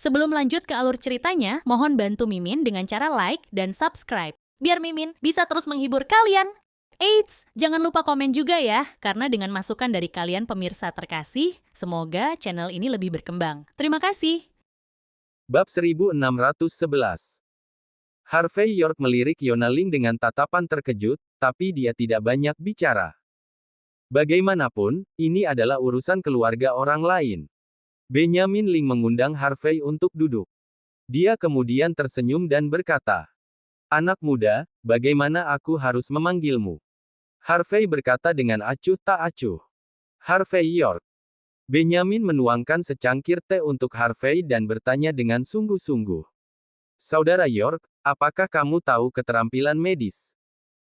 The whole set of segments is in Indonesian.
Sebelum lanjut ke alur ceritanya, mohon bantu Mimin dengan cara like dan subscribe, biar Mimin bisa terus menghibur kalian. Eits, jangan lupa komen juga ya, karena dengan masukan dari kalian pemirsa terkasih, semoga channel ini lebih berkembang. Terima kasih. Bab 1611. Harvey York melirik Yona Ling dengan tatapan terkejut, tapi dia tidak banyak bicara. Bagaimanapun, ini adalah urusan keluarga orang lain. Benjamin Ling mengundang Harvey untuk duduk. Dia kemudian tersenyum dan berkata, "Anak muda, bagaimana aku harus memanggilmu?" Harvey berkata dengan acuh tak acuh. "Harvey York." Benjamin menuangkan secangkir teh untuk Harvey dan bertanya dengan sungguh-sungguh. "Saudara York, apakah kamu tahu keterampilan medis?"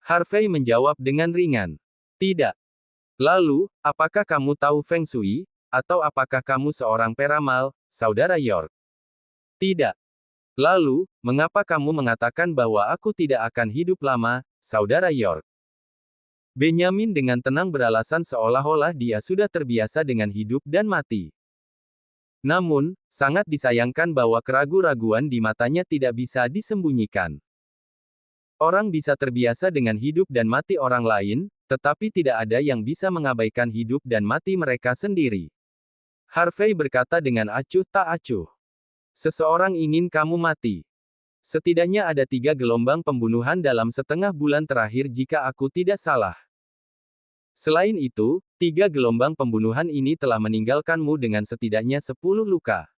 Harvey menjawab dengan ringan. "Tidak." "Lalu, apakah kamu tahu Feng Shui? Atau apakah kamu seorang peramal, Saudara York?" "Tidak." "Lalu, mengapa kamu mengatakan bahwa aku tidak akan hidup lama, Saudara York?" Benjamin dengan tenang beralasan seolah-olah dia sudah terbiasa dengan hidup dan mati. Namun, sangat disayangkan bahwa keraguan-raguan di matanya tidak bisa disembunyikan. Orang bisa terbiasa dengan hidup dan mati orang lain, tetapi tidak ada yang bisa mengabaikan hidup dan mati mereka sendiri. Harvey berkata dengan acuh tak acuh. "Seseorang ingin kamu mati. Setidaknya ada 3 gelombang pembunuhan dalam setengah bulan terakhir jika aku tidak salah. Selain itu, 3 gelombang pembunuhan ini telah meninggalkanmu dengan setidaknya 10 luka.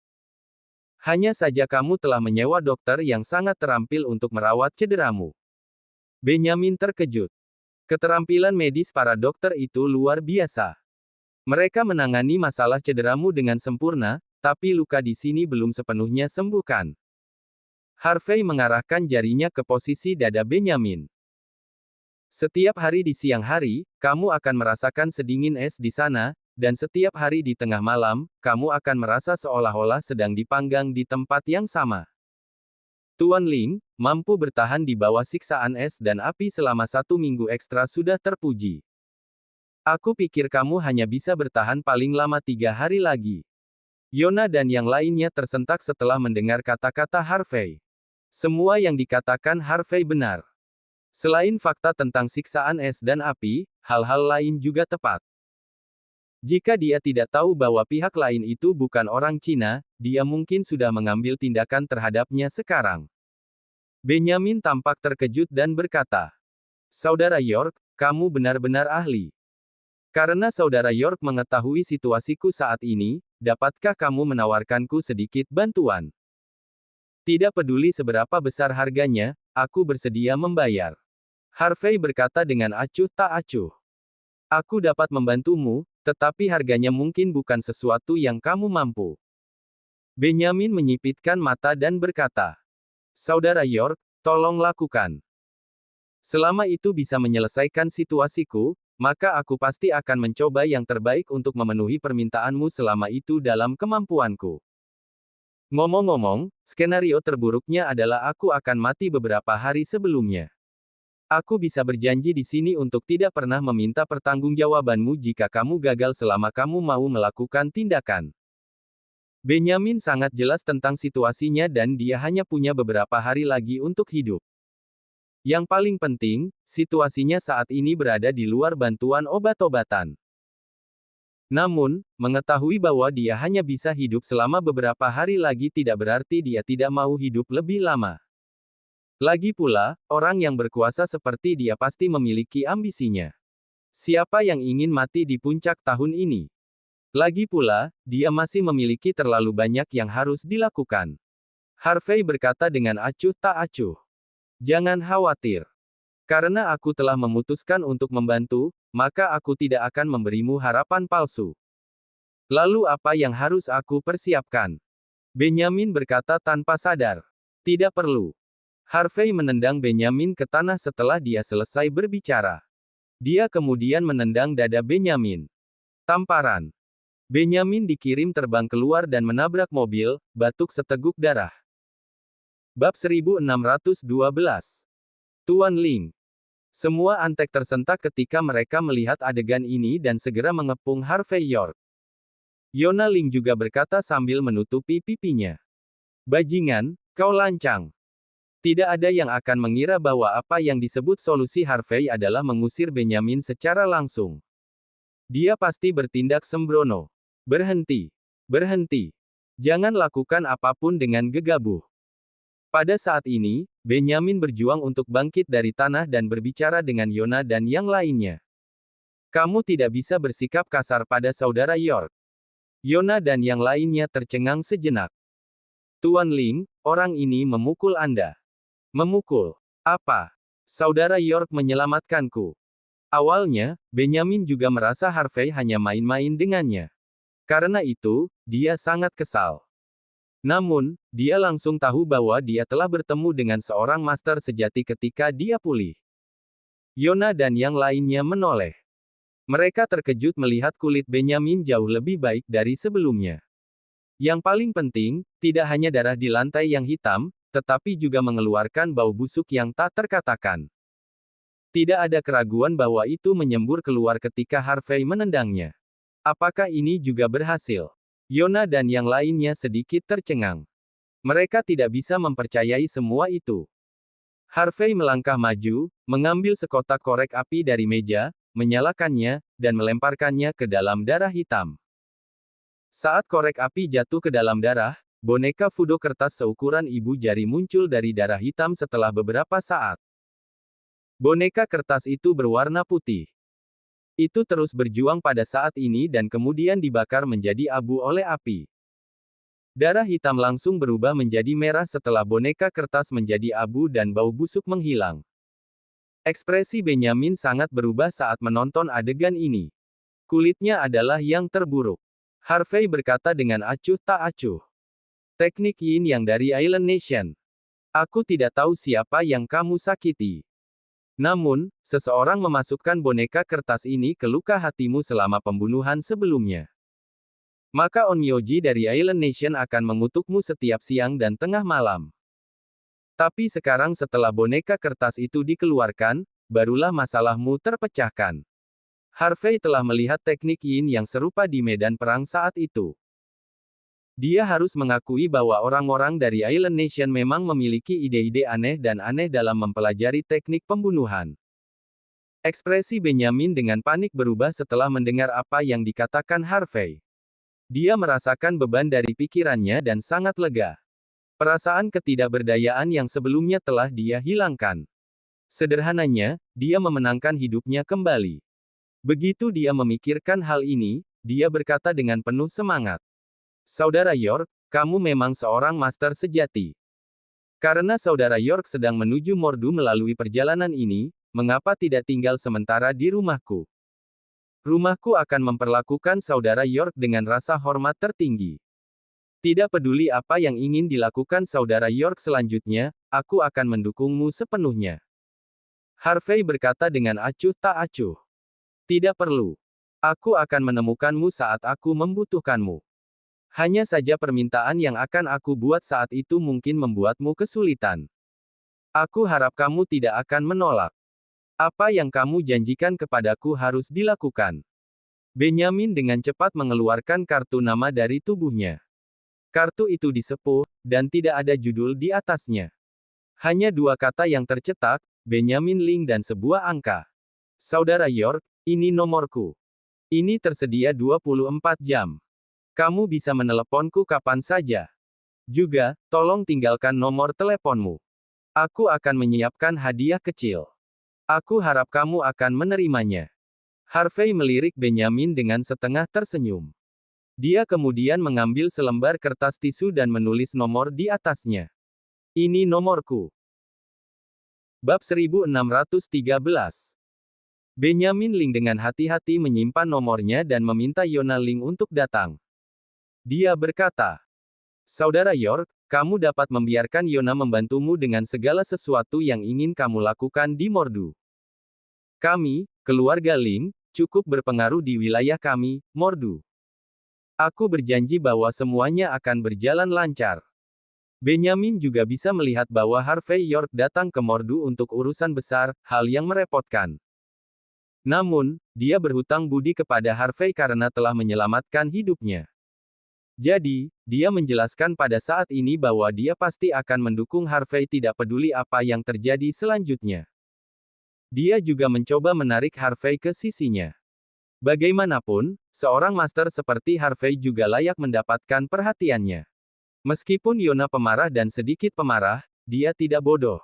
Hanya saja kamu telah menyewa dokter yang sangat terampil untuk merawat cederamu." Benjamin terkejut. Keterampilan medis para dokter itu luar biasa. Mereka menangani masalah cederamu dengan sempurna, tapi luka di sini belum sepenuhnya sembuh kan? Harvey mengarahkan jarinya ke posisi dada Benjamin. "Setiap hari di siang hari, kamu akan merasakan sedingin es di sana, dan setiap hari di tengah malam, kamu akan merasa seolah-olah sedang dipanggang di tempat yang sama. Tuan Ling, mampu bertahan di bawah siksaan es dan api selama 1 minggu ekstra sudah terpuji. Aku pikir kamu hanya bisa bertahan paling lama 3 hari lagi." Yona dan yang lainnya tersentak setelah mendengar kata-kata Harvey. Semua yang dikatakan Harvey benar. Selain fakta tentang siksaan es dan api, hal-hal lain juga tepat. Jika dia tidak tahu bahwa pihak lain itu bukan orang Cina, dia mungkin sudah mengambil tindakan terhadapnya sekarang. Benjamin tampak terkejut dan berkata, "Saudara York, kamu benar-benar ahli. Karena Saudara York mengetahui situasiku saat ini, dapatkah kamu menawarkanku sedikit bantuan? Tidak peduli seberapa besar harganya, aku bersedia membayar." Harvey berkata dengan acuh tak acuh. "Aku dapat membantumu, tetapi harganya mungkin bukan sesuatu yang kamu mampu." Benjamin menyipitkan mata dan berkata, "Saudara York, tolong lakukan. Selama itu bisa menyelesaikan situasiku, maka aku pasti akan mencoba yang terbaik untuk memenuhi permintaanmu selama itu dalam kemampuanku. Ngomong-ngomong, skenario terburuknya adalah aku akan mati beberapa hari sebelumnya. Aku bisa berjanji di sini untuk tidak pernah meminta pertanggungjawabanmu jika kamu gagal selama kamu mau melakukan tindakan." Benjamin sangat jelas tentang situasinya dan dia hanya punya beberapa hari lagi untuk hidup. Yang paling penting, situasinya saat ini berada di luar bantuan obat-obatan. Namun, mengetahui bahwa dia hanya bisa hidup selama beberapa hari lagi tidak berarti dia tidak mau hidup lebih lama. Lagi pula, orang yang berkuasa seperti dia pasti memiliki ambisinya. Siapa yang ingin mati di puncak tahun ini? Lagi pula, dia masih memiliki terlalu banyak yang harus dilakukan. Harvey berkata dengan acuh tak acuh. "Jangan khawatir. Karena aku telah memutuskan untuk membantu, maka aku tidak akan memberimu harapan palsu. Lalu apa yang harus aku persiapkan?" Benjamin berkata tanpa sadar. "Tidak perlu." Harvey menendang Benjamin ke tanah setelah dia selesai berbicara. Dia kemudian menendang dada Benjamin. Tamparan. Benjamin dikirim terbang keluar dan menabrak mobil, batuk seteguk darah. Bab 1612. Tuan Ling. Semua antek tersentak ketika mereka melihat adegan ini dan segera mengepung Harvey York. Yona Ling juga berkata sambil menutupi pipinya. Bajingan, kau lancang. Tidak ada yang akan mengira bahwa apa yang disebut solusi Harvey adalah mengusir Benyamin secara langsung. Dia pasti bertindak sembrono. Berhenti. Berhenti. Jangan lakukan apapun dengan gegabah. Pada saat ini, Benyamin berjuang untuk bangkit dari tanah dan berbicara dengan Yona dan yang lainnya. Kamu tidak bisa bersikap kasar pada saudara York. Yona dan yang lainnya tercengang sejenak. Tuan Ling, orang ini memukul Anda. Memukul. Apa? Saudara York menyelamatkanku. Awalnya, Benyamin juga merasa Harvey hanya main-main dengannya. Karena itu, dia sangat kesal. Namun, dia langsung tahu bahwa dia telah bertemu dengan seorang master sejati ketika dia pulih. Yona dan yang lainnya menoleh. Mereka terkejut melihat kulit Benyamin jauh lebih baik dari sebelumnya. Yang paling penting, tidak hanya darah di lantai yang hitam, tetapi juga mengeluarkan bau busuk yang tak terkatakan. Tidak ada keraguan bahwa itu menyembur keluar ketika Harvey menendangnya. Apakah ini juga berhasil? Yona dan yang lainnya sedikit tercengang. Mereka tidak bisa mempercayai semua itu. Harvey melangkah maju, mengambil sekotak korek api dari meja, menyalakannya, dan melemparkannya ke dalam darah hitam. Saat korek api jatuh ke dalam darah, boneka Fudo kertas seukuran ibu jari muncul dari darah hitam setelah beberapa saat. Boneka kertas itu berwarna putih. Itu terus berjuang pada saat ini dan kemudian dibakar menjadi abu oleh api. Darah hitam langsung berubah menjadi merah setelah boneka kertas menjadi abu dan bau busuk menghilang. Ekspresi Benyamin sangat berubah saat menonton adegan ini. Kulitnya adalah yang terburuk. Harvey berkata dengan acuh tak acuh. Teknik Yin yang dari Island Nation. Aku tidak tahu siapa yang kamu sakiti. Namun, seseorang memasukkan boneka kertas ini ke luka hatimu selama pembunuhan sebelumnya. Maka Onmyoji dari Island Nation akan mengutukmu setiap siang dan tengah malam. Tapi sekarang setelah boneka kertas itu dikeluarkan, barulah masalahmu terpecahkan. Harvey telah melihat teknik Yin yang serupa di medan perang saat itu. Dia harus mengakui bahwa orang-orang dari Island Nation memang memiliki ide-ide aneh dan aneh dalam mempelajari teknik pembunuhan. Ekspresi Benyamin dengan panik berubah setelah mendengar apa yang dikatakan Harvey. Dia merasakan beban dari pikirannya dan sangat lega. Perasaan ketidakberdayaan yang sebelumnya telah dia hilangkan. Sederhananya, dia memenangkan hidupnya kembali. Begitu dia memikirkan hal ini, dia berkata dengan penuh semangat. Saudara York, kamu memang seorang master sejati. Karena saudara York sedang menuju Mordu melalui perjalanan ini, mengapa tidak tinggal sementara di rumahku? Rumahku akan memperlakukan saudara York dengan rasa hormat tertinggi. Tidak peduli apa yang ingin dilakukan saudara York selanjutnya, aku akan mendukungmu sepenuhnya. Harvey berkata dengan acuh tak acuh. Tidak perlu. Aku akan menemukanmu saat aku membutuhkanmu. Hanya saja permintaan yang akan aku buat saat itu mungkin membuatmu kesulitan. Aku harap kamu tidak akan menolak. Apa yang kamu janjikan kepadaku harus dilakukan. Benyamin dengan cepat mengeluarkan kartu nama dari tubuhnya. Kartu itu disepuh, dan tidak ada judul di atasnya. Hanya dua kata yang tercetak, Benyamin Ling dan sebuah angka. Saudara York, ini nomorku. Ini tersedia 24 jam. Kamu bisa meneleponku kapan saja. Juga, tolong tinggalkan nomor teleponmu. Aku akan menyiapkan hadiah kecil. Aku harap kamu akan menerimanya. Harvey melirik Benyamin dengan setengah tersenyum. Dia kemudian mengambil selembar kertas tisu dan menulis nomor di atasnya. Ini nomorku. Bab 1613. Benyamin Ling dengan hati-hati menyimpan nomornya dan meminta Yona Ling untuk datang. Dia berkata, Saudara York, kamu dapat membiarkan Yona membantumu dengan segala sesuatu yang ingin kamu lakukan di Mordu. Kami, keluarga Ling, cukup berpengaruh di wilayah kami, Mordu. Aku berjanji bahwa semuanya akan berjalan lancar. Benyamin juga bisa melihat bahwa Harvey York datang ke Mordu untuk urusan besar, hal yang merepotkan. Namun, dia berhutang budi kepada Harvey karena telah menyelamatkan hidupnya. Jadi, dia menjelaskan pada saat ini bahwa dia pasti akan mendukung Harvey tidak peduli apa yang terjadi selanjutnya. Dia juga mencoba menarik Harvey ke sisinya. Bagaimanapun, seorang master seperti Harvey juga layak mendapatkan perhatiannya. Meskipun Yona pemarah dan sedikit pemarah, dia tidak bodoh.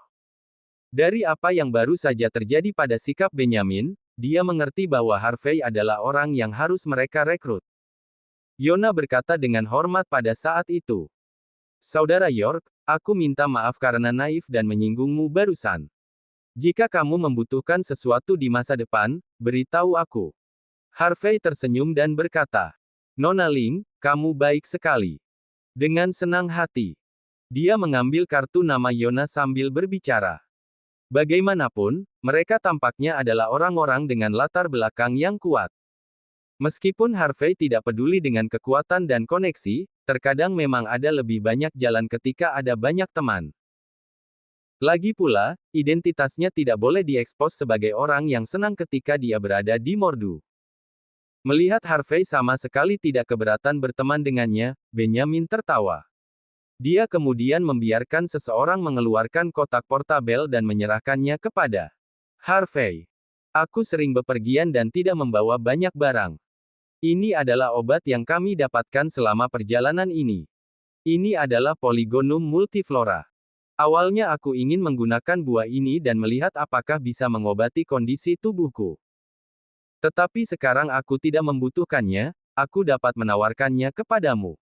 Dari apa yang baru saja terjadi pada sikap Benjamin, dia mengerti bahwa Harvey adalah orang yang harus mereka rekrut. Yona berkata dengan hormat pada saat itu. Saudara York, aku minta maaf karena naif dan menyinggungmu barusan. Jika kamu membutuhkan sesuatu di masa depan, beritahu aku. Harvey tersenyum dan berkata, Nona Ling, kamu baik sekali. Dengan senang hati. Dia mengambil kartu nama Yona sambil berbicara. Bagaimanapun, mereka tampaknya adalah orang-orang dengan latar belakang yang kuat. Meskipun Harvey tidak peduli dengan kekuatan dan koneksi, terkadang memang ada lebih banyak jalan ketika ada banyak teman. Lagi pula, identitasnya tidak boleh diekspos sebagai orang yang senang ketika dia berada di Mordu. Melihat Harvey sama sekali tidak keberatan berteman dengannya, Benjamin tertawa. Dia kemudian membiarkan seseorang mengeluarkan kotak portabel dan menyerahkannya kepada Harvey. Aku sering bepergian dan tidak membawa banyak barang. Ini adalah obat yang kami dapatkan selama perjalanan ini. Ini adalah Polygonum multiflora. Awalnya aku ingin menggunakan buah ini dan melihat apakah bisa mengobati kondisi tubuhku. Tetapi sekarang aku tidak membutuhkannya, aku dapat menawarkannya kepadamu.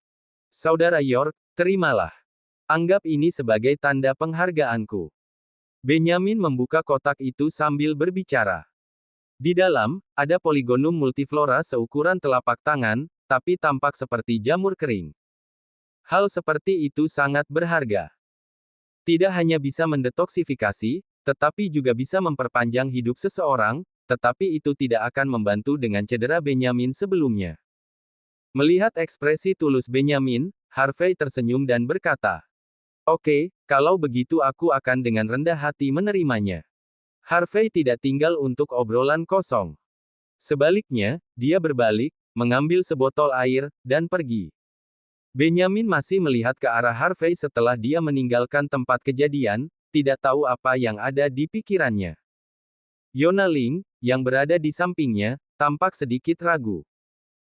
Saudara York, terimalah. Anggap ini sebagai tanda penghargaanku. Benjamin membuka kotak itu sambil berbicara. Di dalam, ada Polygonum multiflora seukuran telapak tangan, tapi tampak seperti jamur kering. Hal seperti itu sangat berharga. Tidak hanya bisa mendetoksifikasi, tetapi juga bisa memperpanjang hidup seseorang, tetapi itu tidak akan membantu dengan cedera Benjamin sebelumnya. Melihat ekspresi tulus Benjamin, Harvey tersenyum dan berkata, Oke, kalau begitu aku akan dengan rendah hati menerimanya. Harvey tidak tinggal untuk obrolan kosong. Sebaliknya, dia berbalik, mengambil sebotol air, dan pergi. Benjamin masih melihat ke arah Harvey setelah dia meninggalkan tempat kejadian, tidak tahu apa yang ada di pikirannya. Yona Ling, yang berada di sampingnya, tampak sedikit ragu.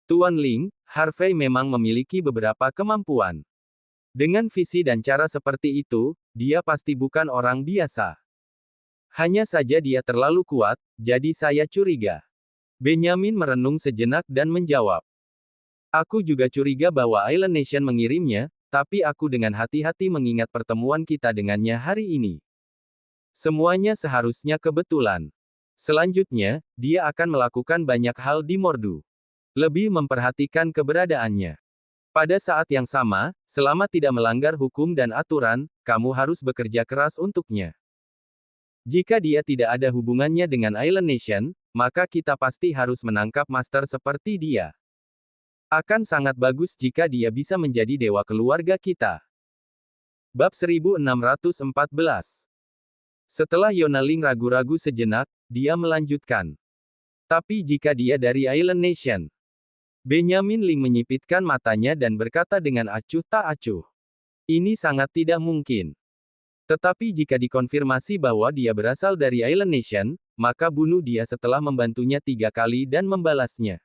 Tuan Ling, Harvey memang memiliki beberapa kemampuan. Dengan visi dan cara seperti itu, dia pasti bukan orang biasa. Hanya saja dia terlalu kuat, jadi saya curiga. Benjamin merenung sejenak dan menjawab. Aku juga curiga bahwa Island Nation mengirimnya, tapi aku dengan hati-hati mengingat pertemuan kita dengannya hari ini. Semuanya seharusnya kebetulan. Selanjutnya, dia akan melakukan banyak hal di Mordu. Lebih memperhatikan keberadaannya. Pada saat yang sama, selama tidak melanggar hukum dan aturan, kamu harus bekerja keras untuknya. Jika dia tidak ada hubungannya dengan Island Nation, maka kita pasti harus menangkap master seperti dia. Akan sangat bagus jika dia bisa menjadi dewa keluarga kita. Bab 1614. Setelah Yona Ling ragu-ragu sejenak, dia melanjutkan. Tapi jika dia dari Island Nation. Benjamin Ling menyipitkan matanya dan berkata dengan acuh tak acuh. Ini sangat tidak mungkin. Tetapi jika dikonfirmasi bahwa dia berasal dari Island Nation, maka bunuh dia setelah membantunya 3 kali dan membalasnya.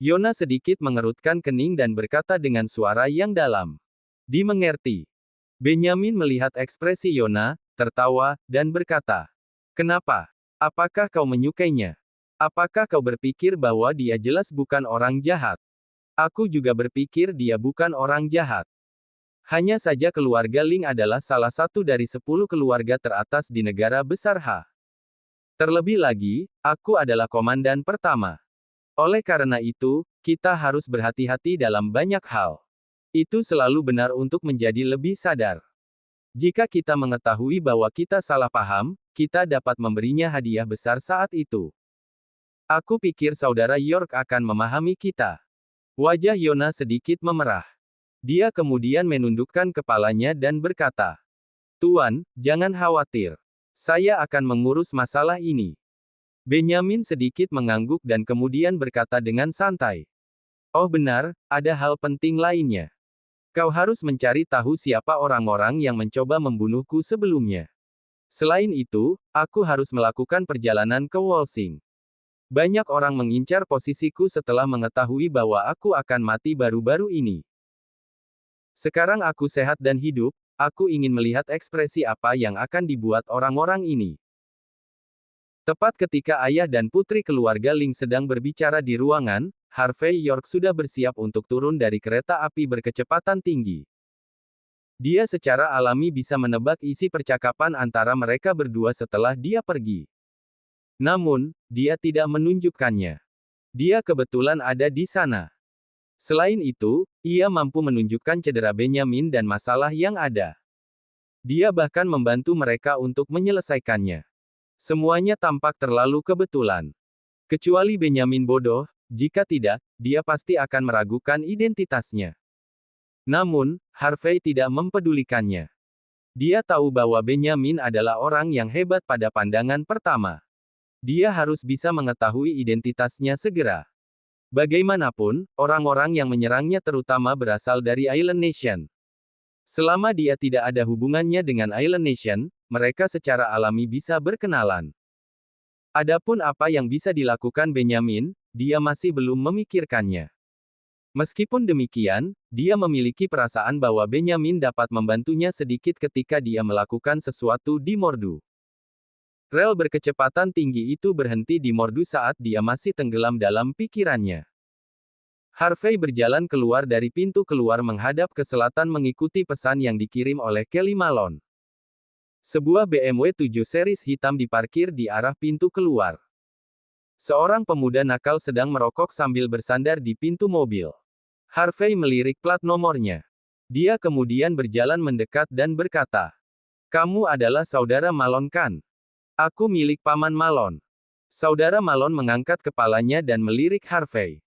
Yona sedikit mengerutkan kening dan berkata dengan suara yang dalam. Dimengerti. Benjamin melihat ekspresi Yona, tertawa, dan berkata, Kenapa? Apakah kau menyukainya? Apakah kau berpikir bahwa dia jelas bukan orang jahat? Aku juga berpikir dia bukan orang jahat. Hanya saja keluarga Ling adalah salah satu dari 10 keluarga teratas di negara besar H. Terlebih lagi, aku adalah komandan pertama. Oleh karena itu, kita harus berhati-hati dalam banyak hal. Itu selalu benar untuk menjadi lebih sadar. Jika kita mengetahui bahwa kita salah paham, kita dapat memberinya hadiah besar saat itu. Aku pikir saudara York akan memahami kita. Wajah Yona sedikit memerah. Dia kemudian menundukkan kepalanya dan berkata, Tuan, jangan khawatir. Saya akan mengurus masalah ini. Benjamin sedikit mengangguk dan kemudian berkata dengan santai. Oh benar, ada hal penting lainnya. Kau harus mencari tahu siapa orang-orang yang mencoba membunuhku sebelumnya. Selain itu, aku harus melakukan perjalanan ke Wolsing. Banyak orang mengincar posisiku setelah mengetahui bahwa aku akan mati baru-baru ini. Sekarang aku sehat dan hidup, aku ingin melihat ekspresi apa yang akan dibuat orang-orang ini. Tepat ketika ayah dan putri keluarga Ling sedang berbicara di ruangan, Harvey York sudah bersiap untuk turun dari kereta api berkecepatan tinggi. Dia secara alami bisa menebak isi percakapan antara mereka berdua setelah dia pergi. Namun, dia tidak menunjukkannya. Dia kebetulan ada di sana. Selain itu, ia mampu menunjukkan cedera Benjamin dan masalah yang ada. Dia bahkan membantu mereka untuk menyelesaikannya. Semuanya tampak terlalu kebetulan. Kecuali Benjamin bodoh, jika tidak, dia pasti akan meragukan identitasnya. Namun, Harvey tidak mempedulikannya. Dia tahu bahwa Benjamin adalah orang yang hebat pada pandangan pertama. Dia harus bisa mengetahui identitasnya segera. Bagaimanapun, orang-orang yang menyerangnya terutama berasal dari Island Nation. Selama dia tidak ada hubungannya dengan Island Nation, mereka secara alami bisa berkenalan. Adapun apa yang bisa dilakukan Benjamin, dia masih belum memikirkannya. Meskipun demikian, dia memiliki perasaan bahwa Benjamin dapat membantunya sedikit ketika dia melakukan sesuatu di Mordu. Rel berkecepatan tinggi itu berhenti di Mordu saat dia masih tenggelam dalam pikirannya. Harvey berjalan keluar dari pintu keluar menghadap ke selatan mengikuti pesan yang dikirim oleh Kelly Malone. Sebuah BMW 7 series hitam diparkir di arah pintu keluar. Seorang pemuda nakal sedang merokok sambil bersandar di pintu mobil. Harvey melirik plat nomornya. Dia kemudian berjalan mendekat dan berkata, "Kamu adalah saudara Malone kan?" "Aku milik Paman Malone." Saudara Malone mengangkat kepalanya dan melirik Harvey.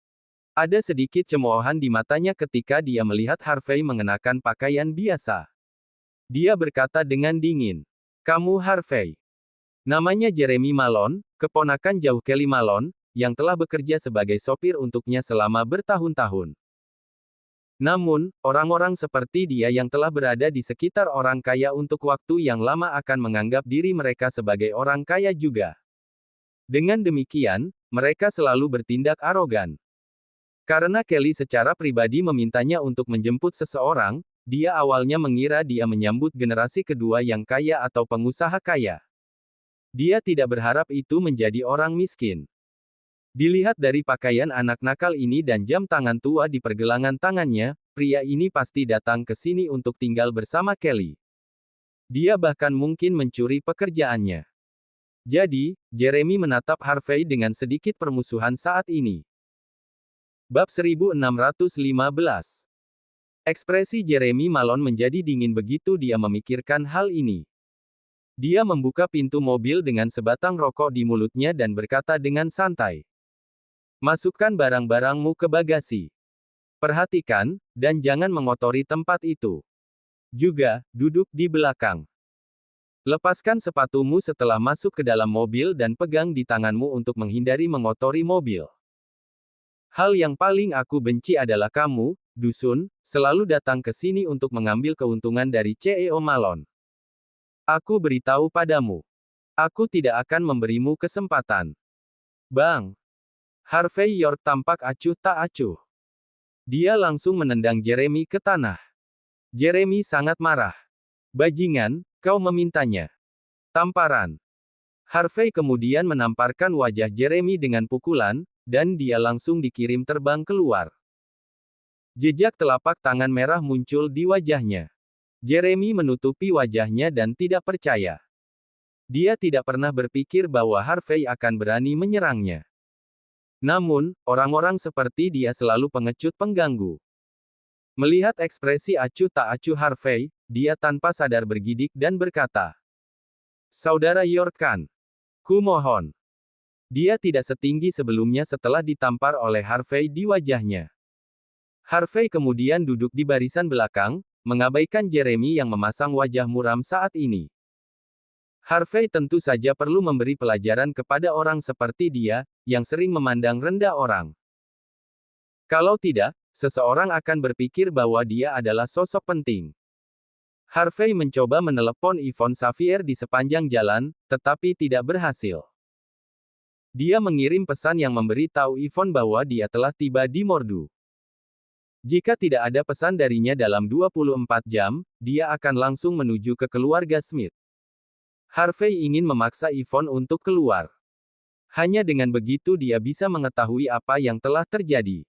Ada sedikit cemoohan di matanya ketika dia melihat Harvey mengenakan pakaian biasa. Dia berkata dengan dingin, "Kamu Harvey." Namanya Jeremy Malone, keponakan jauh Kelly Malone, yang telah bekerja sebagai sopir untuknya selama bertahun-tahun. Namun, orang-orang seperti dia yang telah berada di sekitar orang kaya untuk waktu yang lama akan menganggap diri mereka sebagai orang kaya juga. Dengan demikian, mereka selalu bertindak arogan. Karena Kelly secara pribadi memintanya untuk menjemput seseorang, dia awalnya mengira dia menyambut generasi kedua yang kaya atau pengusaha kaya. Dia tidak berharap itu menjadi orang miskin. Dilihat dari pakaian anak nakal ini dan jam tangan tua di pergelangan tangannya, pria ini pasti datang ke sini untuk tinggal bersama Kelly. Dia bahkan mungkin mencuri pekerjaannya. Jadi, Jeremy menatap Harvey dengan sedikit permusuhan saat ini. Bab 1615. Ekspresi Jeremy Malone menjadi dingin begitu dia memikirkan hal ini. Dia membuka pintu mobil dengan sebatang rokok di mulutnya dan berkata dengan santai, "Masukkan barang-barangmu ke bagasi. Perhatikan, dan jangan mengotori tempat itu. Juga, duduk di belakang. Lepaskan sepatumu setelah masuk ke dalam mobil dan pegang di tanganmu untuk menghindari mengotori mobil. Hal yang paling aku benci adalah kamu, dusun, selalu datang ke sini untuk mengambil keuntungan dari CEO Malone. Aku beritahu padamu. Aku tidak akan memberimu kesempatan." Bang! Harvey York tampak acuh tak acuh. Dia langsung menendang Jeremy ke tanah. Jeremy sangat marah. "Bajingan, kau memintanya." Tamparan. Harvey kemudian menamparkan wajah Jeremy dengan pukulan, dan dia langsung dikirim terbang keluar. Jejak telapak tangan merah muncul di wajahnya. Jeremy menutupi wajahnya dan tidak percaya. Dia tidak pernah berpikir bahwa Harvey akan berani menyerangnya. Namun, orang-orang seperti dia selalu pengecut pengganggu. Melihat ekspresi acuh tak acuh Harvey, dia tanpa sadar bergidik dan berkata, "Saudara York kan? Kumohon." Dia tidak setinggi sebelumnya setelah ditampar oleh Harvey di wajahnya. Harvey kemudian duduk di barisan belakang, mengabaikan Jeremy yang memasang wajah muram saat ini. Harvey tentu saja perlu memberi pelajaran kepada orang seperti dia, yang sering memandang rendah orang. Kalau tidak, seseorang akan berpikir bahwa dia adalah sosok penting. Harvey mencoba menelepon Yvonne Xavier di sepanjang jalan, tetapi tidak berhasil. Dia mengirim pesan yang memberi tahu Yvonne bahwa dia telah tiba di Mordu. Jika tidak ada pesan darinya dalam 24 jam, dia akan langsung menuju ke keluarga Smith. Harvey ingin memaksa Yvonne untuk keluar. Hanya dengan begitu dia bisa mengetahui apa yang telah terjadi.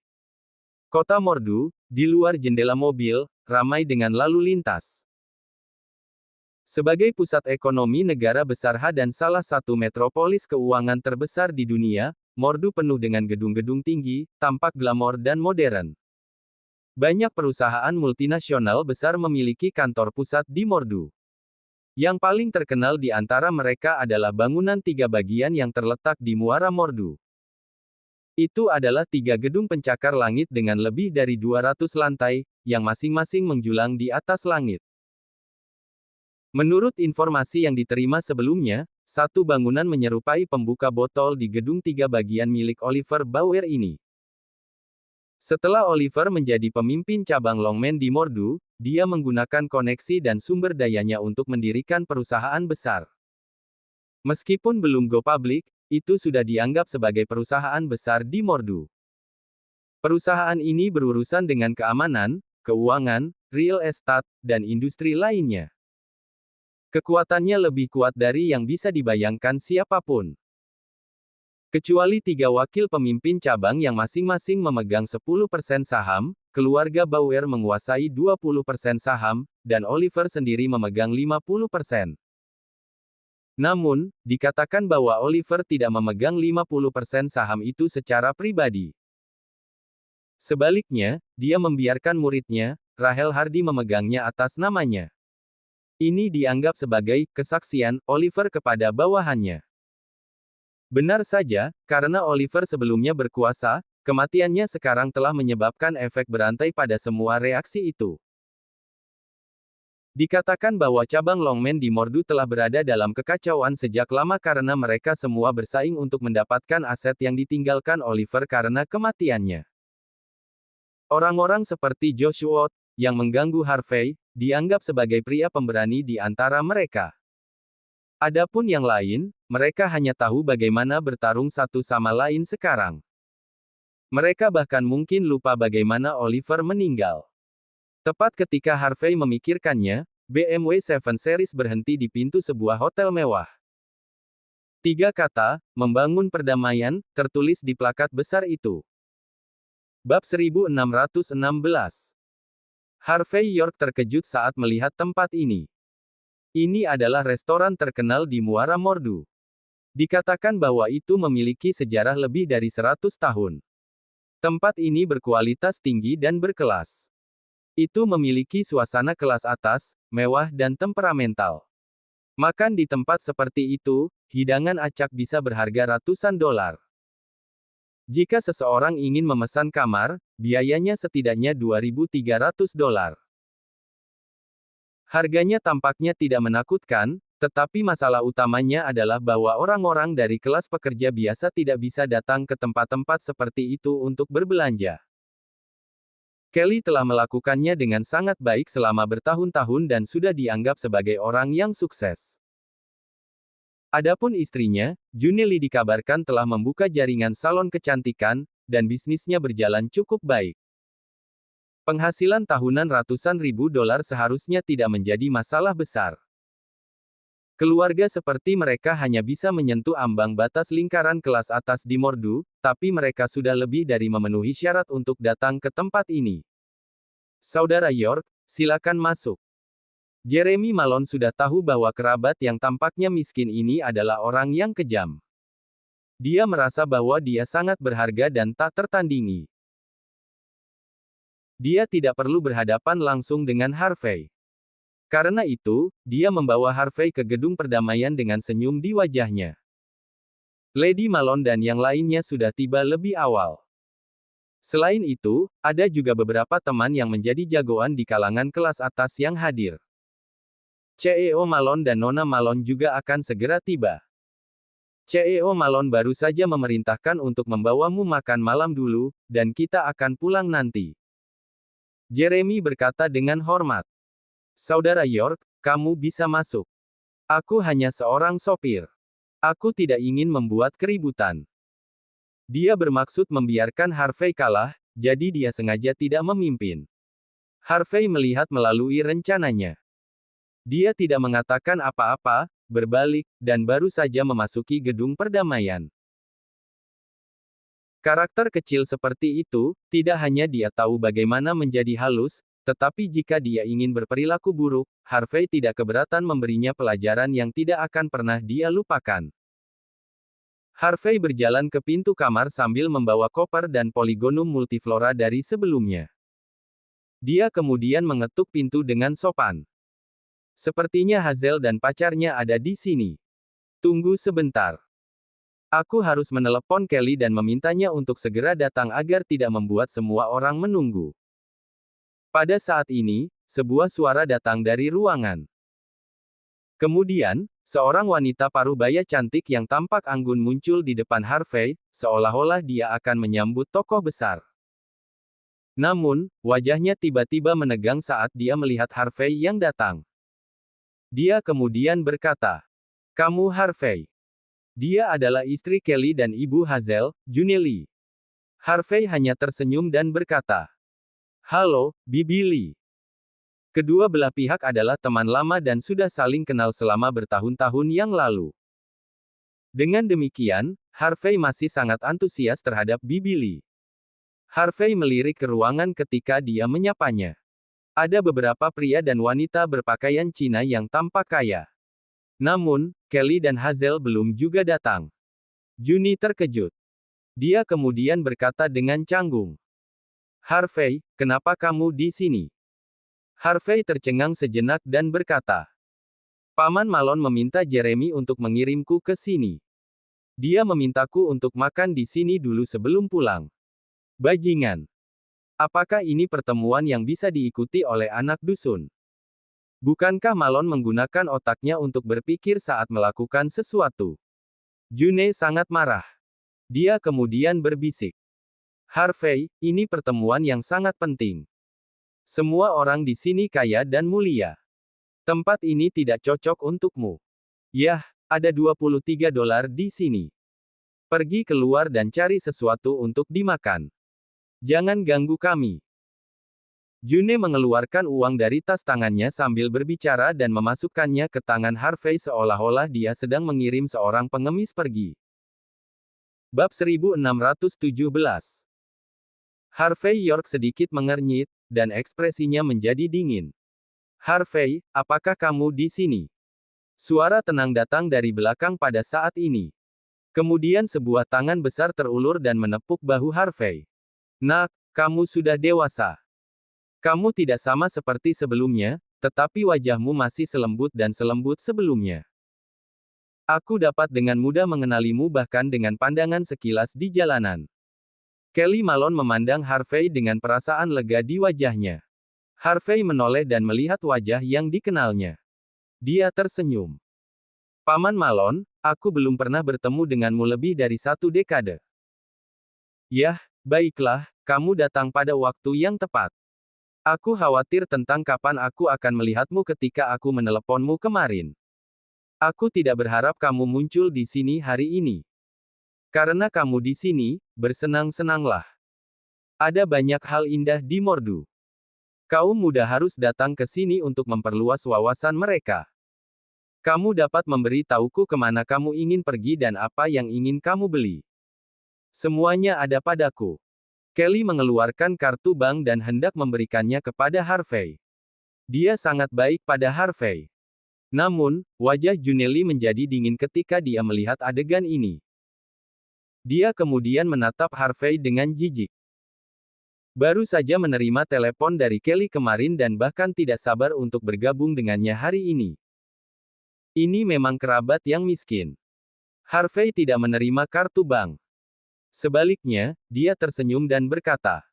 Kota Mordu, di luar jendela mobil, ramai dengan lalu lintas. Sebagai pusat ekonomi negara besar dan salah satu metropolis keuangan terbesar di dunia, Mordu penuh dengan gedung-gedung tinggi, tampak glamor dan modern. Banyak perusahaan multinasional besar memiliki kantor pusat di Mordu. Yang paling terkenal di antara mereka adalah bangunan 3 bagian yang terletak di Muara Mordu. Itu adalah 3 gedung pencakar langit dengan lebih dari 200 lantai, yang masing-masing menjulang di atas langit. Menurut informasi yang diterima sebelumnya, satu bangunan menyerupai pembuka botol di gedung 3 bagian milik Oliver Bauer ini. Setelah Oliver menjadi pemimpin cabang Longmen di Mordu, dia menggunakan koneksi dan sumber dayanya untuk mendirikan perusahaan besar. Meskipun belum go public, itu sudah dianggap sebagai perusahaan besar di Mordu. Perusahaan ini berurusan dengan keamanan, keuangan, real estate, dan industri lainnya. Kekuatannya lebih kuat dari yang bisa dibayangkan siapapun. Kecuali 3 wakil pemimpin cabang yang masing-masing memegang 10% saham, keluarga Bauer menguasai 20% saham, dan Oliver sendiri memegang 50%. Namun, dikatakan bahwa Oliver tidak memegang 50% saham itu secara pribadi. Sebaliknya, dia membiarkan muridnya, Rahel Hardy memegangnya atas namanya. Ini dianggap sebagai kesaksian Oliver kepada bawahannya. Benar saja, karena Oliver sebelumnya berkuasa, kematiannya sekarang telah menyebabkan efek berantai pada semua reaksi itu. Dikatakan bahwa cabang Longmen di Mordu telah berada dalam kekacauan sejak lama karena mereka semua bersaing untuk mendapatkan aset yang ditinggalkan Oliver karena kematiannya. Orang-orang seperti Joshua, yang mengganggu Harvey, dianggap sebagai pria pemberani di antara mereka. Adapun yang lain, mereka hanya tahu bagaimana bertarung satu sama lain sekarang. Mereka bahkan mungkin lupa bagaimana Oliver meninggal. Tepat ketika Harvey memikirkannya, BMW 7 Series berhenti di pintu sebuah hotel mewah. 3 kata, membangun perdamaian, tertulis di plakat besar itu. Bab 1616. Harvey York terkejut saat melihat tempat ini. Ini adalah restoran terkenal di Muara Mordu. Dikatakan bahwa itu memiliki sejarah lebih dari 100 tahun. Tempat ini berkualitas tinggi dan berkelas. Itu memiliki suasana kelas atas, mewah dan temperamental. Makan di tempat seperti itu, hidangan acak bisa berharga ratusan dolar. Jika seseorang ingin memesan kamar, biayanya setidaknya 2.300 dolar. Harganya tampaknya tidak menakutkan, tetapi masalah utamanya adalah bahwa orang-orang dari kelas pekerja biasa tidak bisa datang ke tempat-tempat seperti itu untuk berbelanja. Kelly telah melakukannya dengan sangat baik selama bertahun-tahun dan sudah dianggap sebagai orang yang sukses. Adapun istrinya, Juneli dikabarkan telah membuka jaringan salon kecantikan, dan bisnisnya berjalan cukup baik. Penghasilan tahunan ratusan ribu dolar seharusnya tidak menjadi masalah besar. Keluarga seperti mereka hanya bisa menyentuh ambang batas lingkaran kelas atas di Mordu, tapi mereka sudah lebih dari memenuhi syarat untuk datang ke tempat ini. Saudara York, silakan masuk. Jeremy Malone sudah tahu bahwa kerabat yang tampaknya miskin ini adalah orang yang kejam. Dia merasa bahwa dia sangat berharga dan tak tertandingi. Dia tidak perlu berhadapan langsung dengan Harvey. Karena itu, dia membawa Harvey ke gedung perdamaian dengan senyum di wajahnya. Lady Malone dan yang lainnya sudah tiba lebih awal. Selain itu, ada juga beberapa teman yang menjadi jagoan di kalangan kelas atas yang hadir. CEO Malone dan Nona Malone juga akan segera tiba. CEO Malone baru saja memerintahkan untuk membawamu makan malam dulu, dan kita akan pulang nanti. Jeremy berkata dengan hormat. Saudara York, kamu bisa masuk. Aku hanya seorang sopir. Aku tidak ingin membuat keributan. Dia bermaksud membiarkan Harvey kalah, jadi dia sengaja tidak memimpin. Harvey melihat melalui rencananya. Dia tidak mengatakan apa-apa, berbalik, dan baru saja memasuki gedung perdamaian. Karakter kecil seperti itu, tidak hanya dia tahu bagaimana menjadi halus, tetapi jika dia ingin berperilaku buruk, Harvey tidak keberatan memberinya pelajaran yang tidak akan pernah dia lupakan. Harvey berjalan ke pintu kamar sambil membawa koper dan poligonum multiflora dari sebelumnya. Dia kemudian mengetuk pintu dengan sopan. Sepertinya Hazel dan pacarnya ada di sini. Tunggu sebentar. Aku harus menelepon Kelly dan memintanya untuk segera datang agar tidak membuat semua orang menunggu. Pada saat ini, sebuah suara datang dari ruangan. Kemudian, seorang wanita parubaya cantik yang tampak anggun muncul di depan Harvey, seolah-olah dia akan menyambut tokoh besar. Namun, wajahnya tiba-tiba menegang saat dia melihat Harvey yang datang. Dia kemudian berkata, "Kamu Harvey." Dia adalah istri Kelly dan ibu Hazel, June Lee. Harvey hanya tersenyum dan berkata, "Halo, Bibi Lee." Kedua belah pihak adalah teman lama dan sudah saling kenal selama bertahun-tahun yang lalu. Dengan demikian, Harvey masih sangat antusias terhadap Bibi Lee. Harvey melirik ke ruangan ketika dia menyapanya. Ada beberapa pria dan wanita berpakaian Cina yang tampak kaya. Namun, Kelly dan Hazel belum juga datang. Juni terkejut. Dia kemudian berkata dengan canggung, "Harvey, kenapa kamu di sini?" Harvey tercengang sejenak dan berkata, "Paman Malone meminta Jeremy untuk mengirimku ke sini. Dia memintaku untuk makan di sini dulu sebelum pulang." Bajingan. Apakah ini pertemuan yang bisa diikuti oleh anak dusun? Bukankah Malone menggunakan otaknya untuk berpikir saat melakukan sesuatu? June sangat marah. Dia kemudian berbisik, "Harvey, ini pertemuan yang sangat penting. Semua orang di sini kaya dan mulia. Tempat ini tidak cocok untukmu. Yah, ada $23 di sini. Pergi keluar dan cari sesuatu untuk dimakan. Jangan ganggu kami." June mengeluarkan uang dari tas tangannya sambil berbicara dan memasukkannya ke tangan Harvey seolah-olah dia sedang mengirim seorang pengemis pergi. Bab 1617. Harvey York sedikit mengernyit, dan ekspresinya menjadi dingin. "Harvey, apakah kamu di sini?" Suara tenang datang dari belakang pada saat ini. Kemudian sebuah tangan besar terulur dan menepuk bahu Harvey. "Nak, kamu sudah dewasa. Kamu tidak sama seperti sebelumnya, tetapi wajahmu masih selembut dan selembut sebelumnya. Aku dapat dengan mudah mengenalimu bahkan dengan pandangan sekilas di jalanan." Kelly Malone memandang Harvey dengan perasaan lega di wajahnya. Harvey menoleh dan melihat wajah yang dikenalnya. Dia tersenyum. "Paman Malone, aku belum pernah bertemu denganmu lebih dari 1 dekade. Yah, baiklah, kamu datang pada waktu yang tepat. Aku khawatir tentang kapan aku akan melihatmu ketika aku meneleponmu kemarin. Aku tidak berharap kamu muncul di sini hari ini. Karena kamu di sini, bersenang-senanglah. Ada banyak hal indah di Mordu. Kaum muda harus datang ke sini untuk memperluas wawasan mereka. Kamu dapat memberi tahuku kemana kamu ingin pergi dan apa yang ingin kamu beli. Semuanya ada padaku." Kelly mengeluarkan kartu bank dan hendak memberikannya kepada Harvey. Dia sangat baik pada Harvey. Namun, wajah Juneli menjadi dingin ketika dia melihat adegan ini. Dia kemudian menatap Harvey dengan jijik. Baru saja menerima telepon dari Kelly kemarin dan bahkan tidak sabar untuk bergabung dengannya hari ini. Ini memang kerabat yang miskin. Harvey tidak menerima kartu bank. Sebaliknya, dia tersenyum dan berkata,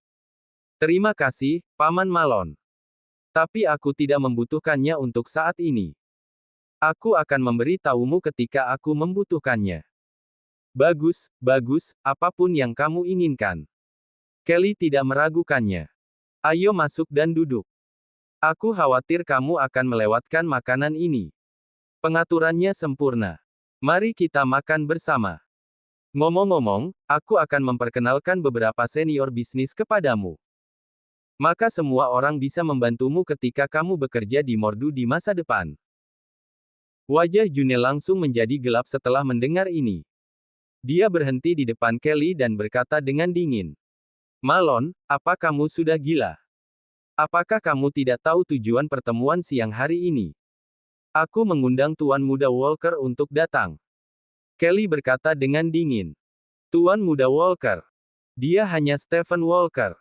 "Terima kasih, Paman Malone. Tapi aku tidak membutuhkannya untuk saat ini. Aku akan memberi tahumu ketika aku membutuhkannya." Bagus, bagus, apapun yang kamu inginkan. Kelly tidak meragukannya. Ayo masuk dan duduk. Aku khawatir kamu akan melewatkan makanan ini. Pengaturannya sempurna. Mari kita makan bersama. Ngomong-ngomong, aku akan memperkenalkan beberapa senior bisnis kepadamu. Maka semua orang bisa membantumu ketika kamu bekerja di Mordu di masa depan. Wajah June langsung menjadi gelap setelah mendengar ini. Dia berhenti di depan Kelly dan berkata dengan dingin. Malon, apa kamu sudah gila? Apakah kamu tidak tahu tujuan pertemuan siang hari ini? Aku mengundang Tuan Muda Walker untuk datang. Kelly berkata dengan dingin. Tuan Muda Walker. Dia hanya Stephen Walker.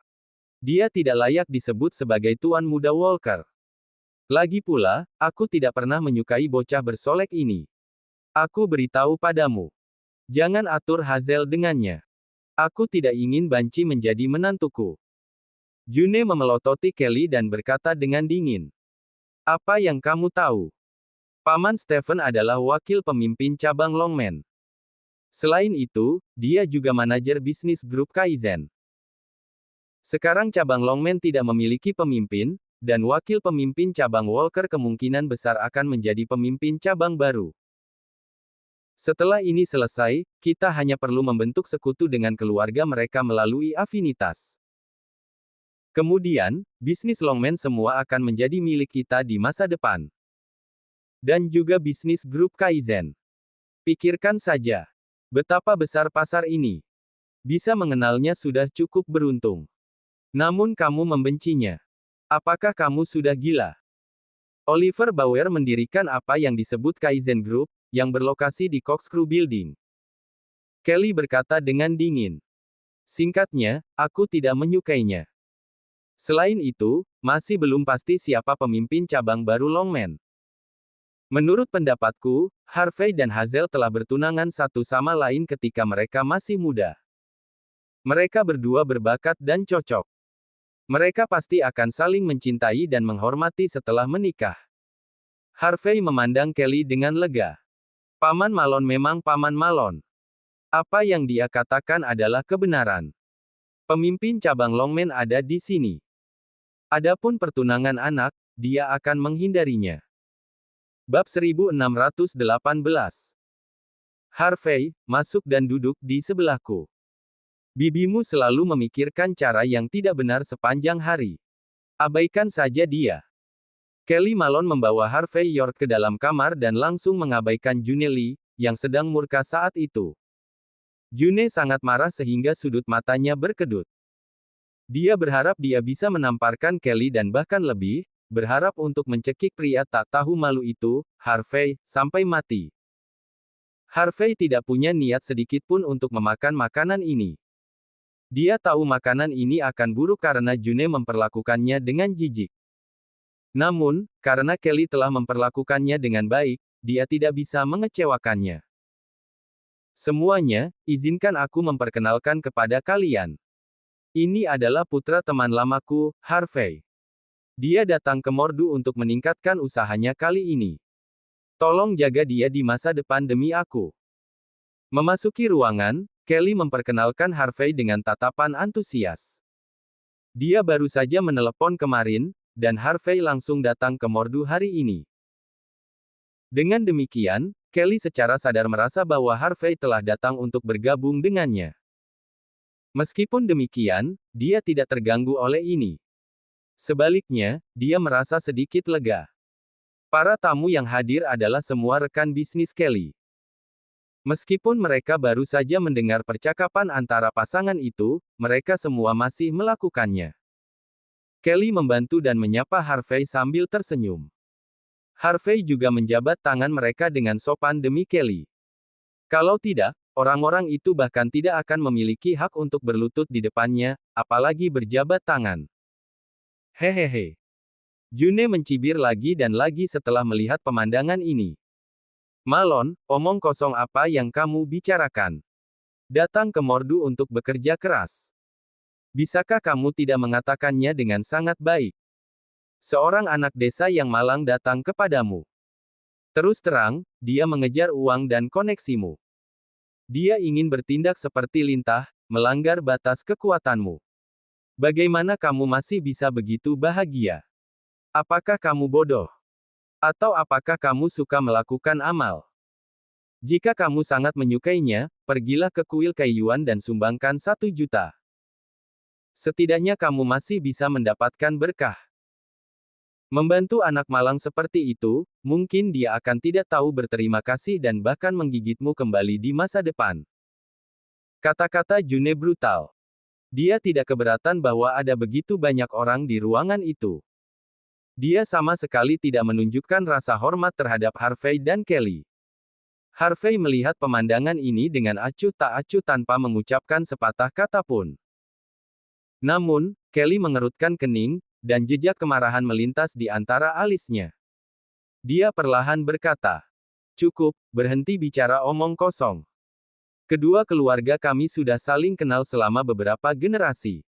Dia tidak layak disebut sebagai Tuan Muda Walker. Lagi pula, aku tidak pernah menyukai bocah bersolek ini. Aku beritahu padamu. Jangan atur Hazel dengannya. Aku tidak ingin Banci menjadi menantuku. June memelototi Kelly dan berkata dengan dingin. Apa yang kamu tahu? Paman Stephen adalah wakil pemimpin cabang Longman. Selain itu, dia juga manajer bisnis grup Kaizen. Sekarang cabang Longman tidak memiliki pemimpin, dan wakil pemimpin cabang Walker kemungkinan besar akan menjadi pemimpin cabang baru. Setelah ini selesai, kita hanya perlu membentuk sekutu dengan keluarga mereka melalui afinitas. Kemudian, bisnis Longman semua akan menjadi milik kita di masa depan. Dan juga bisnis grup Kaizen. Pikirkan saja. Betapa besar pasar ini. Bisa mengenalnya sudah cukup beruntung. Namun kamu membencinya. Apakah kamu sudah gila? Oliver Bauer mendirikan apa yang disebut Kaizen Group, yang berlokasi di Corkscrew Building. Kelly berkata dengan dingin. Singkatnya, aku tidak menyukainya. Selain itu, masih belum pasti siapa pemimpin cabang baru Longman. Menurut pendapatku, Harvey dan Hazel telah bertunangan satu sama lain ketika mereka masih muda. Mereka berdua berbakat dan cocok. Mereka pasti akan saling mencintai dan menghormati setelah menikah. Harvey memandang Kelly dengan lega. Paman Malon memang Paman Malon. Apa yang dia katakan adalah kebenaran. Pemimpin cabang Longman ada di sini. Adapun pertunangan anak, dia akan menghindarinya. Bab 1618. Harvey, masuk dan duduk di sebelahku. Bibimu selalu memikirkan cara yang tidak benar sepanjang hari. Abaikan saja dia. Kelly Malone membawa Harvey York ke dalam kamar dan langsung mengabaikan June Lee, yang sedang murka saat itu. June sangat marah sehingga sudut matanya berkedut. Dia berharap dia bisa menamparkan Kelly dan bahkan lebih, berharap untuk mencekik pria tak tahu malu itu, Harvey, sampai mati. Harvey tidak punya niat sedikit pun untuk memakan makanan ini. Dia tahu makanan ini akan buruk karena June memperlakukannya dengan jijik. Namun, karena Kelly telah memperlakukannya dengan baik, dia tidak bisa mengecewakannya. Semuanya, izinkan aku memperkenalkan kepada kalian. Ini adalah putra teman lamaku, Harvey. Dia datang ke Mordu untuk meningkatkan usahanya kali ini. Tolong jaga dia di masa depan demi aku. Memasuki ruangan, Kelly memperkenalkan Harvey dengan tatapan antusias. Dia baru saja menelepon kemarin, dan Harvey langsung datang ke Mordu hari ini. Dengan demikian, Kelly secara sadar merasa bahwa Harvey telah datang untuk bergabung dengannya. Meskipun demikian, dia tidak terganggu oleh ini. Sebaliknya, dia merasa sedikit lega. Para tamu yang hadir adalah semua rekan bisnis Kelly. Meskipun mereka baru saja mendengar percakapan antara pasangan itu, mereka semua masih melakukannya. Kelly membantu dan menyapa Harvey sambil tersenyum. Harvey juga menjabat tangan mereka dengan sopan demi Kelly. Kalau tidak, orang-orang itu bahkan tidak akan memiliki hak untuk berlutut di depannya, apalagi berjabat tangan. Hehehe. June mencibir lagi dan lagi setelah melihat pemandangan ini. Malon, omong kosong apa yang kamu bicarakan? Datang ke Mordu untuk bekerja keras. Bisakah kamu tidak mengatakannya dengan sangat baik? Seorang anak desa yang malang datang kepadamu. Terus terang, dia mengejar uang dan koneksimu. Dia ingin bertindak seperti lintah, melanggar batas kekuatanmu. Bagaimana kamu masih bisa begitu bahagia? Apakah kamu bodoh? Atau apakah kamu suka melakukan amal? Jika kamu sangat menyukainya, pergilah ke kuil Kaiyuan dan sumbangkan 1 juta. Setidaknya kamu masih bisa mendapatkan berkah. Membantu anak malang seperti itu, mungkin dia akan tidak tahu berterima kasih dan bahkan menggigitmu kembali di masa depan. Kata-kata June brutal. Dia tidak keberatan bahwa ada begitu banyak orang di ruangan itu. Dia sama sekali tidak menunjukkan rasa hormat terhadap Harvey dan Kelly. Harvey melihat pemandangan ini dengan acuh tak acuh tanpa mengucapkan sepatah kata pun. Namun, Kelly mengerutkan kening, dan jejak kemarahan melintas di antara alisnya. Dia perlahan berkata, "Cukup, berhenti bicara omong kosong. Kedua keluarga kami sudah saling kenal selama beberapa generasi.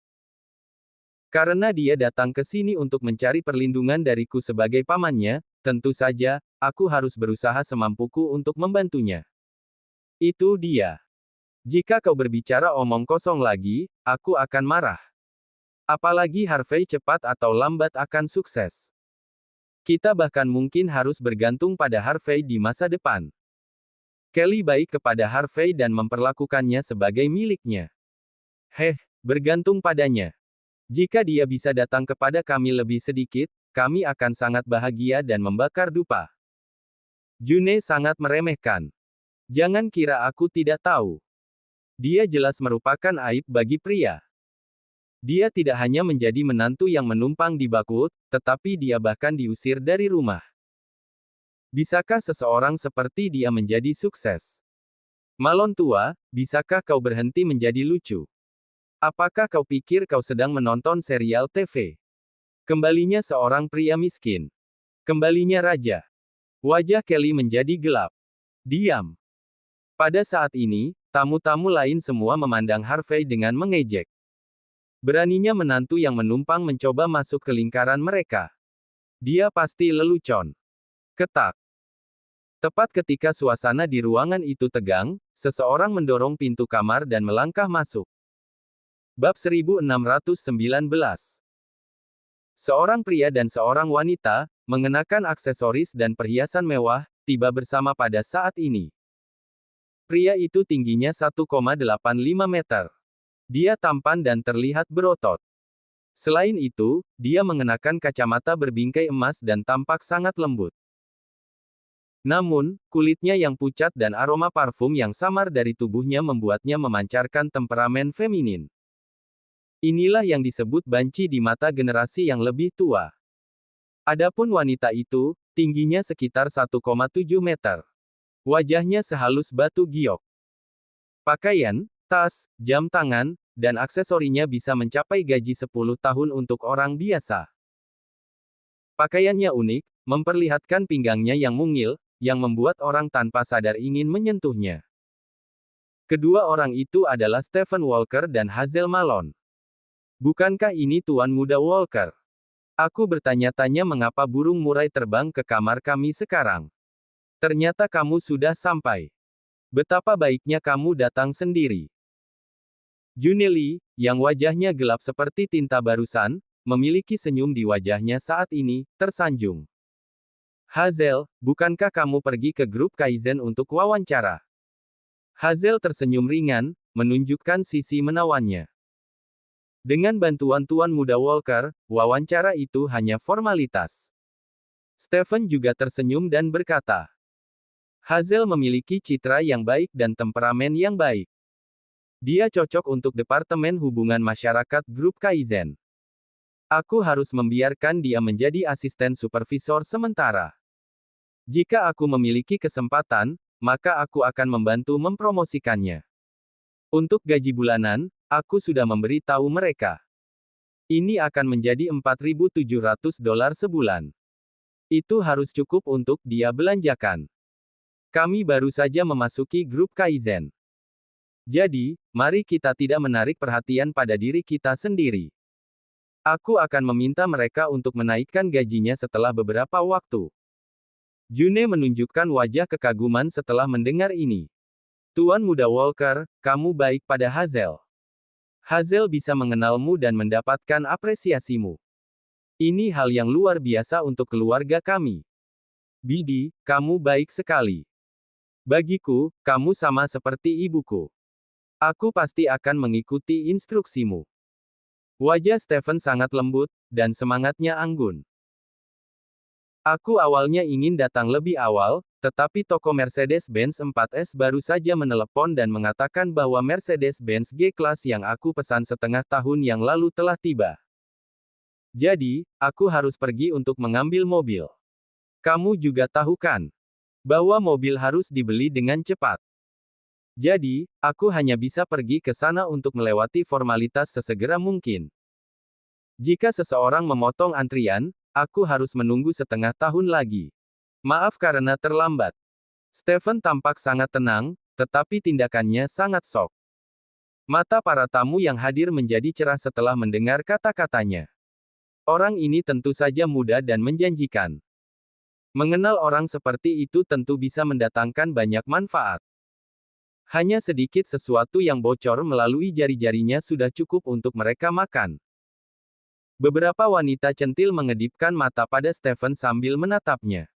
Karena dia datang ke sini untuk mencari perlindungan dariku sebagai pamannya, tentu saja, aku harus berusaha semampuku untuk membantunya. Itu dia. Jika kau berbicara omong kosong lagi, aku akan marah. Apalagi Harvey cepat atau lambat akan sukses. Kita bahkan mungkin harus bergantung pada Harvey di masa depan." Kelly baik kepada Harvey dan memperlakukannya sebagai miliknya. Bergantung padanya. Jika dia bisa datang kepada kami lebih sedikit, kami akan sangat bahagia dan membakar dupa. June sangat meremehkan. Jangan kira aku tidak tahu. Dia jelas merupakan aib bagi pria. Dia tidak hanya menjadi menantu yang menumpang di Bakut, tetapi dia bahkan diusir dari rumah. Bisakah seseorang seperti dia menjadi sukses? Malon tua, bisakah kau berhenti menjadi lucu? Apakah kau pikir kau sedang menonton serial TV? Kembalinya seorang pria miskin. Kembalinya raja. Wajah Kelly menjadi gelap. Diam. Pada saat ini, tamu-tamu lain semua memandang Harvey dengan mengejek. Beraninya menantu yang menumpang mencoba masuk ke lingkaran mereka. Dia pasti lelucon. Ketak. Tepat ketika suasana di ruangan itu tegang, seseorang mendorong pintu kamar dan melangkah masuk. Bab 1619. Seorang pria dan seorang wanita, mengenakan aksesoris dan perhiasan mewah, tiba bersama pada saat ini. Pria itu tingginya 1,85 meter. Dia tampan dan terlihat berotot. Selain itu, dia mengenakan kacamata berbingkai emas dan tampak sangat lembut. Namun, kulitnya yang pucat dan aroma parfum yang samar dari tubuhnya membuatnya memancarkan temperamen feminin. Inilah yang disebut banci di mata generasi yang lebih tua. Adapun wanita itu, tingginya sekitar 1,7 meter. Wajahnya sehalus batu giok. Pakaian, tas, jam tangan, dan aksesorinya bisa mencapai gaji 10 tahun untuk orang biasa. Pakaiannya unik, memperlihatkan pinggangnya yang mungil, yang membuat orang tanpa sadar ingin menyentuhnya. Kedua orang itu adalah Stephen Walker dan Hazel Malone. Bukankah ini Tuan Muda Walker? Aku bertanya-tanya mengapa burung murai terbang ke kamar kami sekarang. Ternyata kamu sudah sampai. Betapa baiknya kamu datang sendiri. June Lee, yang wajahnya gelap seperti tinta barusan, memiliki senyum di wajahnya saat ini, tersanjung. Hazel, bukankah kamu pergi ke grup Kaizen untuk wawancara? Hazel tersenyum ringan, menunjukkan sisi menawannya. Dengan bantuan Tuan Muda Walker, wawancara itu hanya formalitas. Stephen juga tersenyum dan berkata, Hazel memiliki citra yang baik dan temperamen yang baik. Dia cocok untuk Departemen Hubungan Masyarakat Grup Kaizen. Aku harus membiarkan dia menjadi asisten supervisor sementara. Jika aku memiliki kesempatan, maka aku akan membantu mempromosikannya. Untuk gaji bulanan, aku sudah memberi tahu mereka. Ini akan menjadi $4.700 sebulan. Itu harus cukup untuk dia belanjakan. Kami baru saja memasuki grup Kaizen. Jadi, mari kita tidak menarik perhatian pada diri kita sendiri. Aku akan meminta mereka untuk menaikkan gajinya setelah beberapa waktu. June menunjukkan wajah kekaguman setelah mendengar ini. Tuan Muda Walker, kamu baik pada Hazel. Hazel bisa mengenalmu dan mendapatkan apresiasimu. Ini hal yang luar biasa untuk keluarga kami. Bibi, kamu baik sekali. Bagiku, kamu sama seperti ibuku. Aku pasti akan mengikuti instruksimu. Wajah Stephen sangat lembut, dan semangatnya anggun. Aku awalnya ingin datang lebih awal, tetapi toko Mercedes-Benz 4S baru saja menelepon dan mengatakan bahwa Mercedes-Benz G-Class yang aku pesan setengah tahun yang lalu telah tiba. Jadi, aku harus pergi untuk mengambil mobil. Kamu juga tahu kan, bahwa mobil harus dibeli dengan cepat. Jadi, aku hanya bisa pergi ke sana untuk melewati formalitas sesegera mungkin. Jika seseorang memotong antrian, aku harus menunggu setengah tahun lagi. Maaf karena terlambat. Stephen tampak sangat tenang, tetapi tindakannya sangat sok. Mata para tamu yang hadir menjadi cerah setelah mendengar kata-katanya. Orang ini tentu saja muda dan menjanjikan. Mengenal orang seperti itu tentu bisa mendatangkan banyak manfaat. Hanya sedikit sesuatu yang bocor melalui jari-jarinya sudah cukup untuk mereka makan. Beberapa wanita centil mengedipkan mata pada Stephen sambil menatapnya.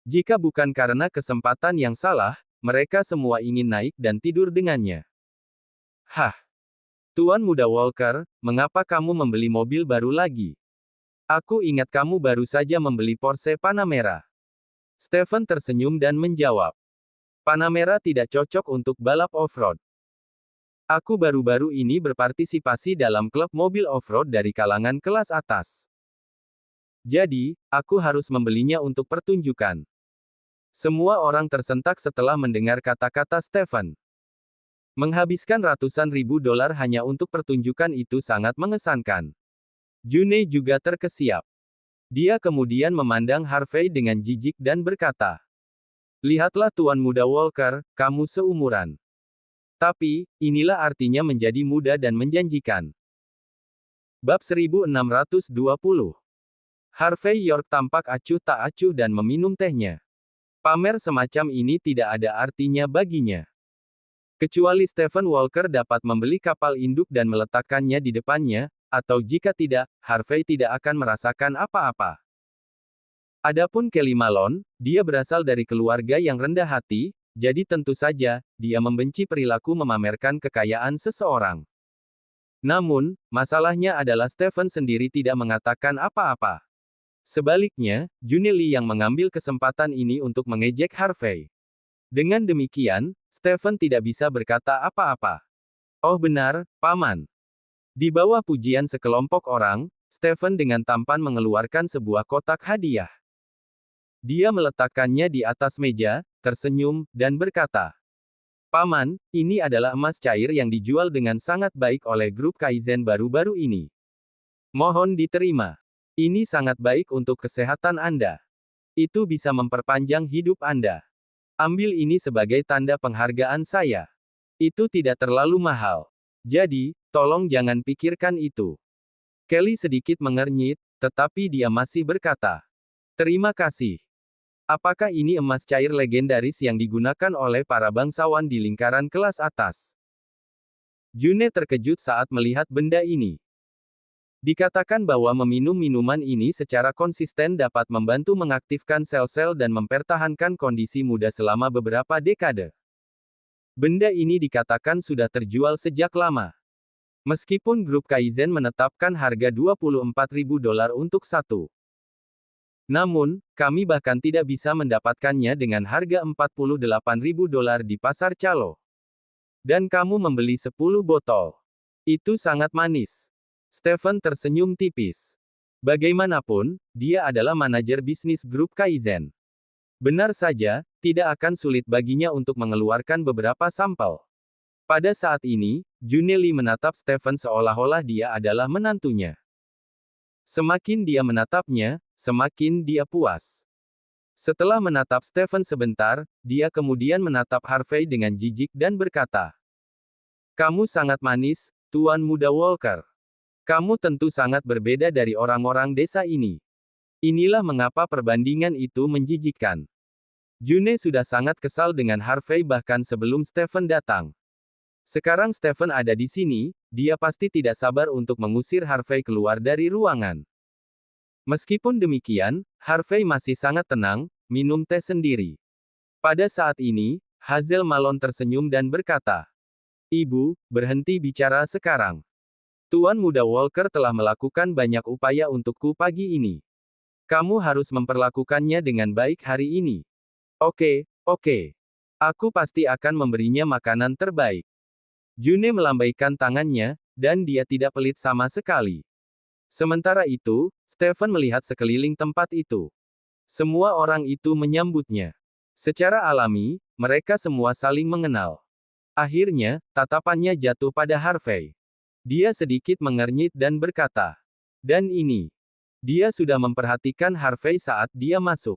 Jika bukan karena kesempatan yang salah, mereka semua ingin naik dan tidur dengannya. Hah? Tuan Muda Walker, mengapa kamu membeli mobil baru lagi? Aku ingat kamu baru saja membeli Porsche Panamera. Stephen tersenyum dan menjawab. Panamera tidak cocok untuk balap off-road. Aku baru-baru ini berpartisipasi dalam klub mobil off-road dari kalangan kelas atas. Jadi, aku harus membelinya untuk pertunjukan. Semua orang tersentak setelah mendengar kata-kata Stephen. Menghabiskan ratusan ribu dolar hanya untuk pertunjukan itu sangat mengesankan. June juga terkesiap. Dia kemudian memandang Harvey dengan jijik dan berkata, "Lihatlah Tuan Muda Walker, kamu seumuran. Tapi, inilah artinya menjadi muda dan menjanjikan." Bab 1620. Harvey York tampak acuh tak acuh dan meminum tehnya. Pamer semacam ini tidak ada artinya baginya. Kecuali Stephen Walker dapat membeli kapal induk dan meletakkannya di depannya, atau jika tidak, Harvey tidak akan merasakan apa-apa. Adapun Kelly Malone, dia berasal dari keluarga yang rendah hati, jadi tentu saja, dia membenci perilaku memamerkan kekayaan seseorang. Namun, masalahnya adalah Stephen sendiri tidak mengatakan apa-apa. Sebaliknya, June Lee yang mengambil kesempatan ini untuk mengejek Harvey. Dengan demikian, Stephen tidak bisa berkata apa-apa. Oh benar, Paman. Di bawah pujian sekelompok orang, Stephen dengan tampan mengeluarkan sebuah kotak hadiah. Dia meletakkannya di atas meja, tersenyum, dan berkata, "Paman, ini adalah emas cair yang dijual dengan sangat baik oleh grup Kaizen baru-baru ini. Mohon diterima. Ini sangat baik untuk kesehatan Anda. Itu bisa memperpanjang hidup Anda. Ambil ini sebagai tanda penghargaan saya. Itu tidak terlalu mahal. Jadi, tolong jangan pikirkan itu." Kelly sedikit mengernyit, tetapi dia masih berkata, "Terima kasih. Apakah ini emas cair legendaris yang digunakan oleh para bangsawan di lingkaran kelas atas?" June terkejut saat melihat benda ini. Dikatakan bahwa meminum minuman ini secara konsisten dapat membantu mengaktifkan sel-sel dan mempertahankan kondisi muda selama beberapa dekade. Benda ini dikatakan sudah terjual sejak lama. Meskipun grup Kaizen menetapkan harga $24.000 untuk satu. Namun, kami bahkan tidak bisa mendapatkannya dengan harga $48.000 di pasar calo. Dan kamu membeli 10 botol. Itu sangat manis. Stephen tersenyum tipis. Bagaimanapun, dia adalah manajer bisnis grup Kaizen. Benar saja, tidak akan sulit baginya untuk mengeluarkan beberapa sampel. Pada saat ini, June Lee menatap Stephen seolah-olah dia adalah menantunya. Semakin dia menatapnya, semakin dia puas. Setelah menatap Stephen sebentar, dia kemudian menatap Harvey dengan jijik dan berkata, "Kamu sangat manis, Tuan Muda Walker. Kamu tentu sangat berbeda dari orang-orang desa ini. Inilah mengapa perbandingan itu menjijikkan." June sudah sangat kesal dengan Harvey bahkan sebelum Stephen datang. Sekarang Stephen ada di sini, dia pasti tidak sabar untuk mengusir Harvey keluar dari ruangan. Meskipun demikian, Harvey masih sangat tenang, minum teh sendiri. Pada saat ini, Hazel Malone tersenyum dan berkata, "Ibu, berhenti bicara sekarang. Tuan Muda Walker telah melakukan banyak upaya untukku pagi ini. Kamu harus memperlakukannya dengan baik hari ini." Oke, oke. Aku pasti akan memberinya makanan terbaik." June melambaikan tangannya, dan dia tidak pelit sama sekali. Sementara itu, Stephen melihat sekeliling tempat itu. Semua orang itu menyambutnya. Secara alami, mereka semua saling mengenal. Akhirnya, tatapannya jatuh pada Harvey. Dia sedikit mengernyit dan berkata, "Dan ini." Dia sudah memperhatikan Harvey saat dia masuk.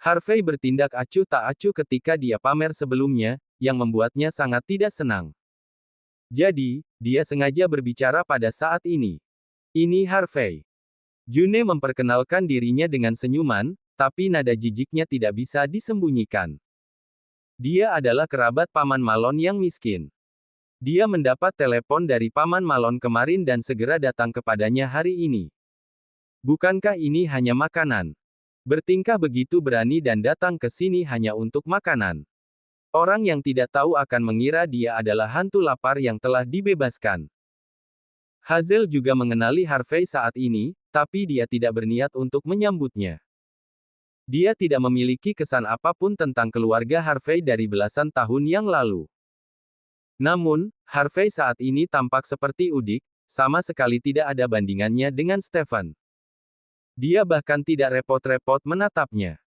Harvey bertindak acuh tak acuh ketika dia pamer sebelumnya, yang membuatnya sangat tidak senang. Jadi, dia sengaja berbicara pada saat ini. "Ini Harvey." June memperkenalkan dirinya dengan senyuman, tapi nada jijiknya tidak bisa disembunyikan. Dia adalah kerabat Paman Malone yang miskin. Dia mendapat telepon dari Paman Malone kemarin dan segera datang kepadanya hari ini. Bukankah ini hanya makanan? Bertingkah begitu berani dan datang ke sini hanya untuk makanan. Orang yang tidak tahu akan mengira dia adalah hantu lapar yang telah dibebaskan. Hazel juga mengenali Harvey saat ini, tapi dia tidak berniat untuk menyambutnya. Dia tidak memiliki kesan apapun tentang keluarga Harvey dari belasan tahun yang lalu. Namun, Harvey saat ini tampak seperti udik, sama sekali tidak ada bandingannya dengan Stephen. Dia bahkan tidak repot-repot menatapnya.